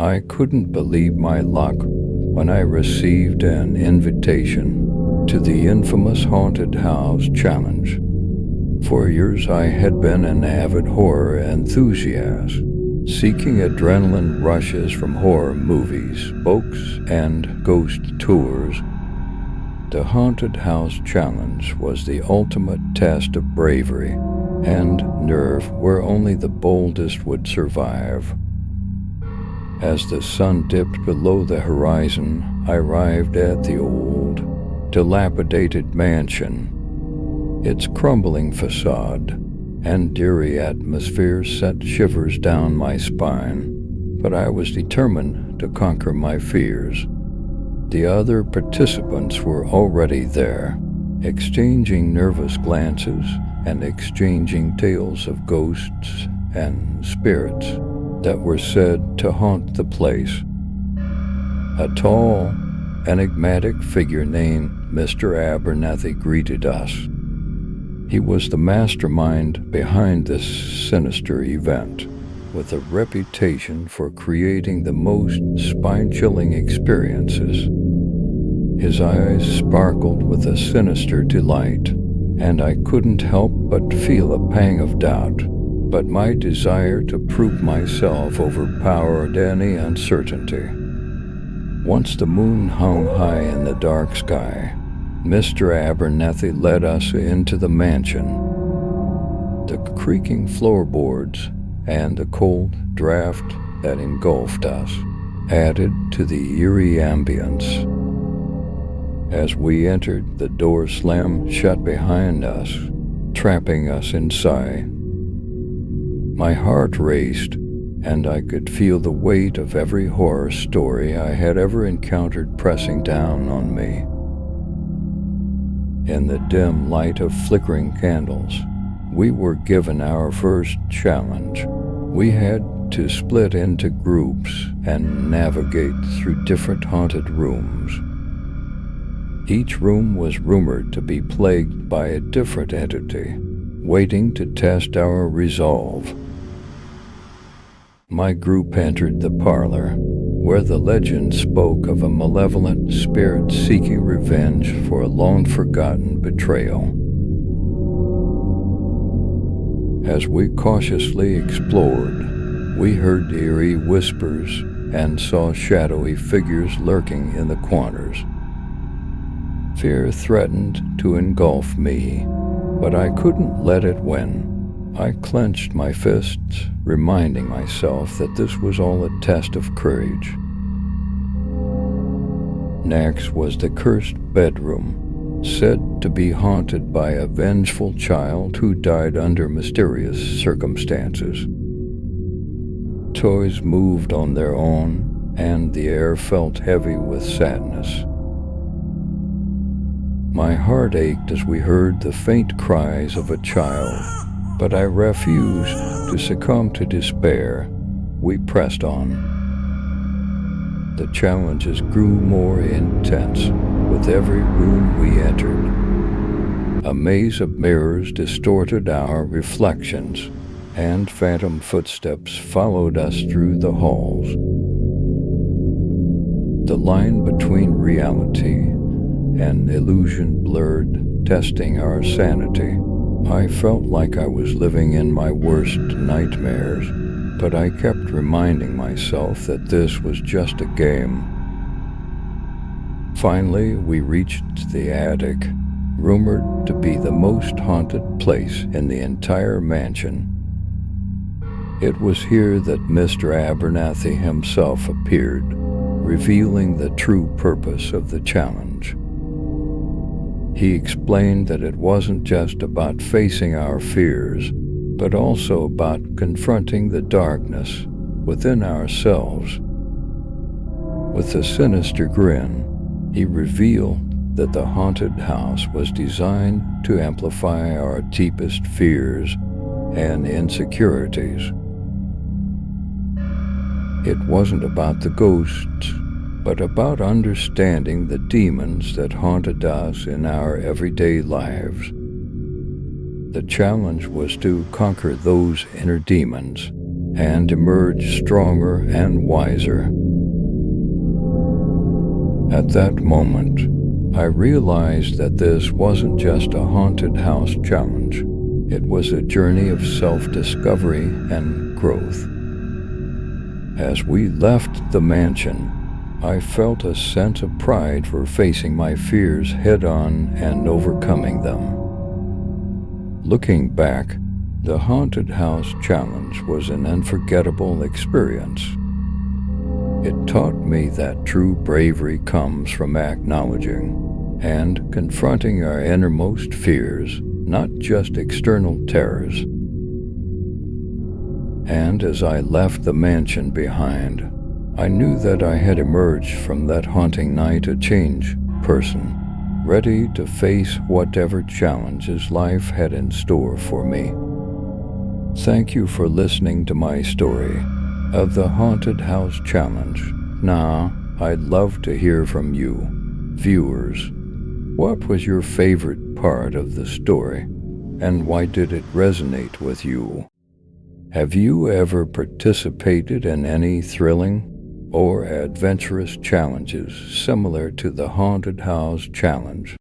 I couldn't believe my luck when I received an invitation to the infamous Haunted House Challenge. For years I had been an avid horror enthusiast, seeking adrenaline rushes from horror movies, books, and ghost tours. The Haunted House Challenge was the ultimate test of bravery and nerve where only the boldest would survive. As the sun dipped below the horizon, I arrived at the old, dilapidated mansion. Its crumbling facade and eerie atmosphere sent shivers down my spine, but I was determined to conquer my fears. The other participants were already there, exchanging nervous glances and exchanging tales of ghosts and spirits that were said to haunt the place. A tall, enigmatic figure named Mr. Abernathy greeted us. He was the mastermind behind this sinister event, with a reputation for creating the most spine-chilling experiences. His eyes sparkled with a sinister delight, and I couldn't help but feel a pang of doubt, but my desire to prove myself overpowered any uncertainty. Once the moon hung high in the dark sky, Mr. Abernathy led us into the mansion. The creaking floorboards and the cold draft that engulfed us added to the eerie ambience. As we entered, the door slammed shut behind us, trapping us inside. My heart raced, and I could feel the weight of every horror story I had ever encountered pressing down on me. In the dim light of flickering candles, we were given our first challenge. We had to split into groups and navigate through different haunted rooms. Each room was rumored to be plagued by a different entity, waiting to test our resolve. My group entered the parlor, where the legend spoke of a malevolent spirit seeking revenge for a long-forgotten betrayal. As we cautiously explored, we heard eerie whispers and saw shadowy figures lurking in the corners. Fear threatened to engulf me, but I couldn't let it win. I clenched my fists, reminding myself that this was all a test of courage. Next was the cursed bedroom, said to be haunted by a vengeful child who died under mysterious circumstances. Toys moved on their own, and the air felt heavy with sadness. My heart ached as we heard the faint cries of a child, but I refused to succumb to despair. We pressed on. The challenges grew more intense with every room we entered. A maze of mirrors distorted our reflections, and phantom footsteps followed us through the halls. The line between reality and illusion blurred, testing our sanity. I felt like I was living in my worst nightmares, but I kept reminding myself that this was just a game. Finally, we reached the attic, rumored to be the most haunted place in the entire mansion. It was here that Mr. Abernathy himself appeared, revealing the true purpose of the challenge. He explained that it wasn't just about facing our fears, but also about confronting the darkness within ourselves. With a sinister grin, he revealed that the haunted house was designed to amplify our deepest fears and insecurities. It wasn't about the ghosts, but about understanding the demons that haunted us in our everyday lives. The challenge was to conquer those inner demons and emerged stronger and wiser. At that moment, I realized that this wasn't just a haunted house challenge. It was a journey of self-discovery and growth. As we left the mansion, I felt a sense of pride for facing my fears head-on and overcoming them. Looking back, the haunted house challenge was an unforgettable experience. It taught me that true bravery comes from acknowledging and confronting our innermost fears, not just external terrors. And as I left the mansion behind, I knew that I had emerged from that haunting night a changed person, ready to face whatever challenges life had in store for me. Thank you for listening to my story of the Haunted House Challenge. Now, I'd love to hear from you, viewers. What was your favorite part of the story, and why did it resonate with you? Have you ever participated in any thrilling or adventurous challenges similar to the Haunted House Challenge?